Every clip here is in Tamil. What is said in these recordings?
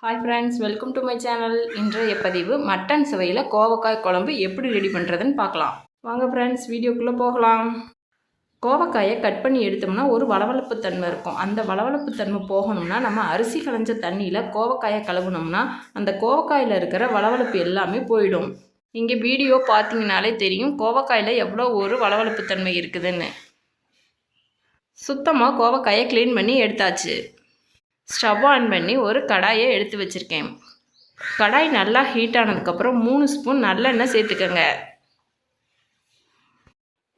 Hi friends, welcome to my channel. இன்றைய பதிவு மட்டன் சுவையில் கோவக்காய் குழம்பு எப்படி ரெடி பண்ணுறதுன்னு பார்க்கலாம். வாங்க ஃப்ரெண்ட்ஸ், வீடியோக்குள்ளே போகலாம். கோவக்காயை கட் பண்ணி எடுத்தோம்னா ஒரு வளவளப்பு தன்மை இருக்கும். அந்த வளவளப்பு தன்மை போகணும்னா நம்ம அரிசி களைஞ்ச தண்ணியில் கோவக்காயை கழுவுனோம்னா அந்த கோவக்காயில் இருக்கிற வளவளப்பு எல்லாமே போயிடும். இங்கே வீடியோ பார்த்தீங்கனாலே தெரியும் கோவக்காயில் எவ்வளோ ஒரு வளவளப்பு தன்மை இருக்குதுன்னு. சுத்தமாக கோவக்காயை க்ளீன் பண்ணி எடுத்தாச்சு. ஸ்டவ் ஆன் பண்ணி ஒரு கடாயை எடுத்து வச்சுருக்கேன். கடாய் நல்லா ஹீட் ஆனதுக்கப்புறம் 3 ஸ்பூன் நல்லெண்ணெய் சேர்த்துக்கோங்க.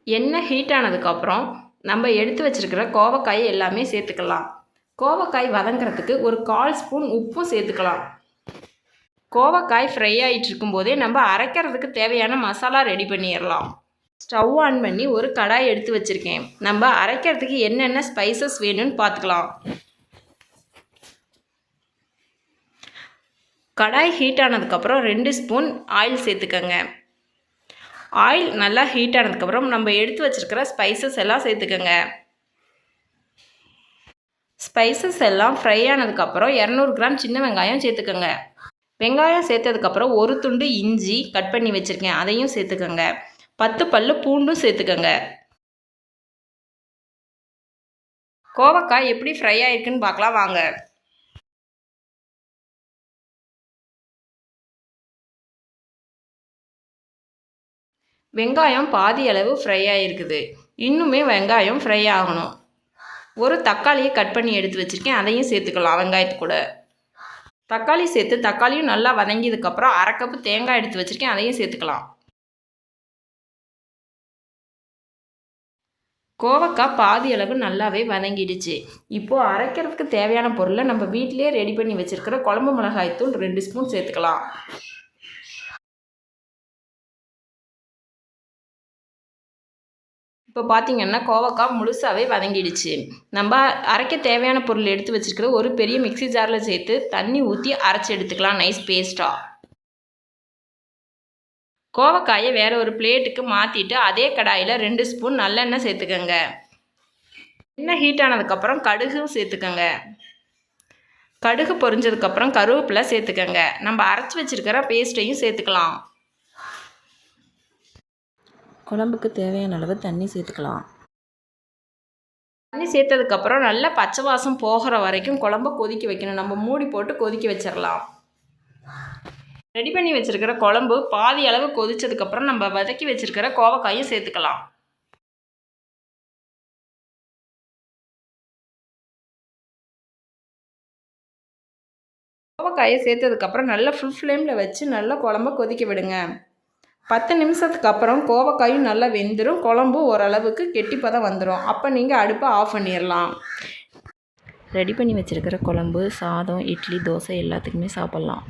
எண்ணெய் ஹீட் ஆனதுக்கப்புறம் நம்ம எடுத்து வச்சுருக்கிற கோவக்காயை எல்லாமே சேர்த்துக்கலாம். கோவக்காய் வதங்கிறதுக்கு ஒரு 1/4 ஸ்பூன் உப்பும் சேர்த்துக்கலாம். கோவக்காய் ஃப்ரை ஆகிட்டு இருக்கும்போதே நம்ம அரைக்கிறதுக்கு தேவையான மசாலா ரெடி பண்ணிடலாம். ஸ்டவ் ஆன் பண்ணி ஒரு கடாய் எடுத்து வச்சுருக்கேன். நம்ம அரைக்கிறதுக்கு என்னென்ன ஸ்பைசஸ் வேணும்னு பார்த்துக்கலாம். கடாய் ஹீட் ஆனதுக்கப்புறம் 2 ஸ்பூன் ஆயில் சேர்த்துக்கோங்க. ஆயில் நல்லா ஹீட் ஆனதுக்கப்புறம் நம்ம எடுத்து வச்சுருக்கிற ஸ்பைசஸ் எல்லாம் சேர்த்துக்கோங்க. ஸ்பைசஸ் எல்லாம் ஃப்ரை ஆனதுக்கப்புறம் 200 கிராம் சின்ன வெங்காயம் சேர்த்துக்கோங்க. வெங்காயம் சேர்த்ததுக்கப்புறம் ஒரு துண்டு இஞ்சி கட் பண்ணி வச்சுருக்கேன், அதையும் சேர்த்துக்கோங்க. 10 பல்லு பூண்டும் சேர்த்துக்கோங்க. கோவக்காய் எப்படி ஃப்ரை ஆகிருக்குன்னு பார்க்கலாம் வாங்க. வெங்காயம் பாதி அளவு ஃப்ரை ஆகிருக்குது. இன்னுமே வெங்காயம் ஃப்ரை ஆகணும். ஒரு தக்காளியை கட் பண்ணி எடுத்து வச்சுருக்கேன், அதையும் சேர்த்துக்கலாம். வெங்காயத்து கூட தக்காளி சேர்த்து தக்காளியும் நல்லா வதங்கியதுக்கப்புறம் 1/2 கப்பு தேங்காய் எடுத்து வச்சுருக்கேன், அதையும் சேர்த்துக்கலாம். கோவக்காய் பாதி அளவு நல்லாவே வதங்கிடுச்சு. இப்போது அரைக்கிறதுக்கு தேவையான பொருளை நம்ம வீட்டிலே ரெடி பண்ணி வச்சுருக்கிற குழம்பு மிளகாய்த்தூள் 2 ஸ்பூன் சேர்த்துக்கலாம். இப்போ பார்த்திங்கன்னா கோவக்காய் முழுசாகவே வதங்கிடுச்சு. நம்ம அரைக்க தேவையான பொருள் எடுத்து வச்சுருக்கிற ஒரு பெரிய மிக்சி ஜாரில் சேர்த்து தண்ணி ஊற்றி அரைச்சி எடுத்துக்கலாம் நைஸ் பேஸ்ட்டாக. கோவக்காயை வேறு ஒரு பிளேட்டுக்கு மாற்றிட்டு அதே கடாயில் 2 ஸ்பூன் நல்லெண்ணெய் சேர்த்துக்கோங்க. எண்ணெய் ஹீட் ஆனதுக்கப்புறம் கடுகும் சேர்த்துக்கோங்க. கடுகு பொரிஞ்சதுக்கப்புறம் கருவேப்பிலை சேர்த்துக்கோங்க. நம்ம அரைச்சி வச்சுருக்கிற பேஸ்ட்டையும் சேர்த்துக்கலாம். குழம்புக்கு தேவையான அளவு தண்ணி சேர்த்துக்கலாம். தண்ணி சேர்த்ததுக்கப்புறம் நல்லா பச்சை வாசம் போகிற வரைக்கும் குழம்ப கொதிக்க வைக்கணும். நம்ம மூடி போட்டு கொதிக்க வச்சிடலாம். ரெடி பண்ணி வச்சுருக்கிற குழம்பு பாதி அளவு கொதிச்சதுக்கப்புறம் நம்ம வதக்கி வச்சுருக்கிற கோவக்காயும் சேர்த்துக்கலாம். கோவக்காயை சேர்த்ததுக்கப்புறம் நல்லா ஃபுல் ஃப்ளேமில் வச்சு நல்லா குழம்ப கொதிக்க விடுங்க. 10 நிமிஷத்துக்கு அப்புறம் கோவக்காயும் நல்லா வெந்துடும். குழம்பு ஓரளவுக்கு கெட்டிப்பதம் வந்துடும். அப்போ நீங்கள் அடுப்பை ஆஃப் பண்ணிடலாம். ரெடி பண்ணி வச்சுருக்கிற குழம்பு சாதம், இட்லி, தோசை எல்லாத்துக்குமே சாப்பிட்லாம்.